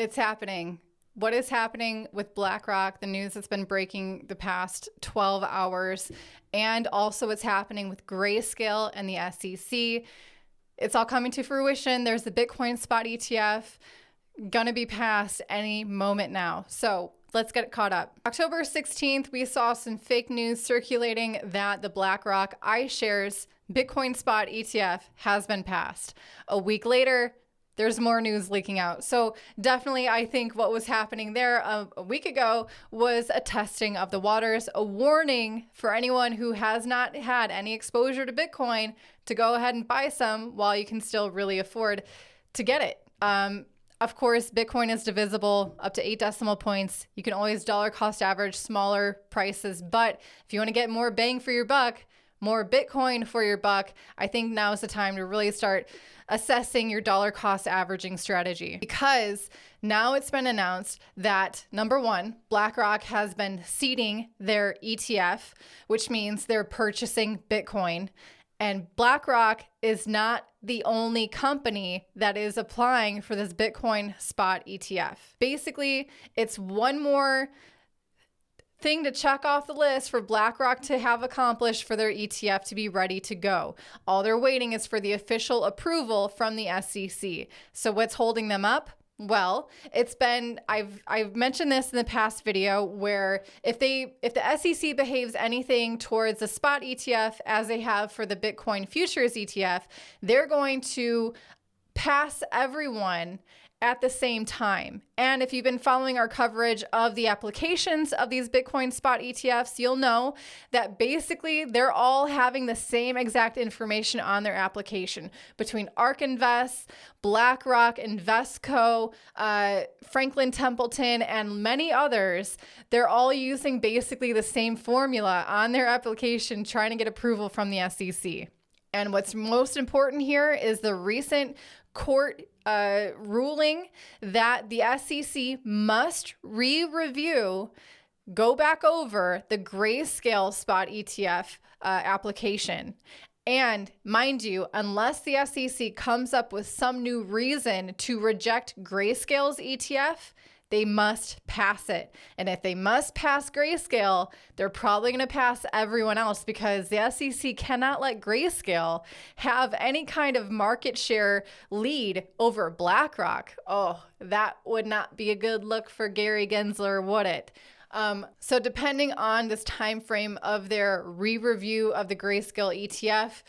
It's happening. What is happening with Blackrock, the news that's been breaking the past 12 hours, and also what's happening with Grayscale and the SEC. It's all coming to fruition. There's the Bitcoin spot ETF gonna be passed any moment now. So let's get caught up. October 16th, we saw some fake news circulating that the Blackrock iShares Bitcoin spot ETF has been passed. A week later, there's more news leaking out. So definitely, I think what was happening there a week ago was a testing of the waters, a warning for anyone who has not had any exposure to Bitcoin to go ahead and buy some while you can still really afford to get it. Of course, Bitcoin is divisible up to 8 decimal points. You can always dollar cost average smaller prices, but if you want to get more bang for your buck, more Bitcoin for your buck, I think now is the time to really start assessing your dollar cost averaging strategy, because now it's been announced that number one, BlackRock has been seeding their ETF, which means they're purchasing Bitcoin. And BlackRock is not the only company that is applying for this Bitcoin spot ETF. Basically, it's one more thing to check off the list for BlackRock to have accomplished for their ETF to be ready to go. All they're waiting is for the official approval from the SEC. So what's holding them up? Well, it's been, I've mentioned this in the past video, where if the SEC behaves anything towards the spot ETF as they have for the Bitcoin futures ETF, they're going to pass everyone at the same time. And if you've been following our coverage of the applications of these Bitcoin spot ETFs, you'll know that basically they're all having the same exact information on their application between ARK Invest, BlackRock, Investco, Franklin Templeton, and many others. They're all using basically the same formula on their application, trying to get approval from the SEC. And what's most important here is the recent court ruling that the SEC must re-review, go back over the Grayscale spot ETF application. And mind you, unless the SEC comes up with some new reason to reject Grayscale's ETF, they must pass it. And if they must pass Grayscale, they're probably going to pass everyone else, because the SEC cannot let Grayscale have any kind of market share lead over BlackRock. Oh, that would not be a good look for Gary Gensler, would it? So depending on this time frame of their re-review of the Grayscale ETF,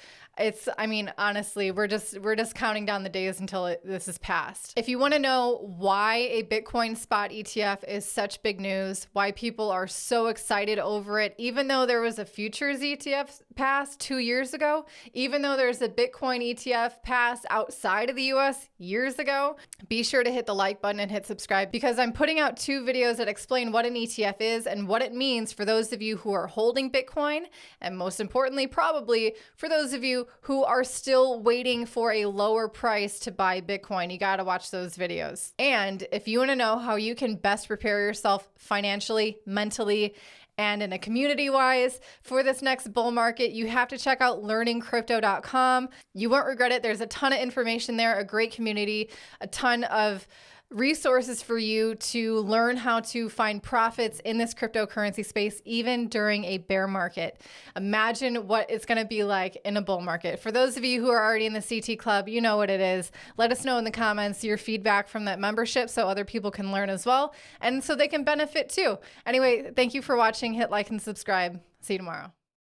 honestly, we're just counting down the days until this is passed. If you want to know why a Bitcoin spot ETF is such big news, why people are so excited over it, even though there was a futures ETF passed 2 years ago, even though there's a Bitcoin ETF passed outside of the US years ago, be sure to hit the like button and hit subscribe, because I'm putting out 2 videos that explain what an ETF is and what it means for those of you who are holding Bitcoin, and most importantly, probably for those of you who are still waiting for a lower price to buy Bitcoin. You got to watch those videos. And if you want to know how you can best prepare yourself financially, mentally, and in a community-wise for this next bull market, you have to check out learningcrypto.com. You won't regret it. There's a ton of information there, a great community, a ton of resources for you to learn how to find profits in this cryptocurrency space, even during a bear market. Imagine what it's going to be like in a bull market. For those of you who are already in the CT Club, you know what it is. Let us know in the comments your feedback from that membership so other people can learn as well, and so they can benefit too. Anyway, thank you for watching. Hit like and subscribe. See you tomorrow.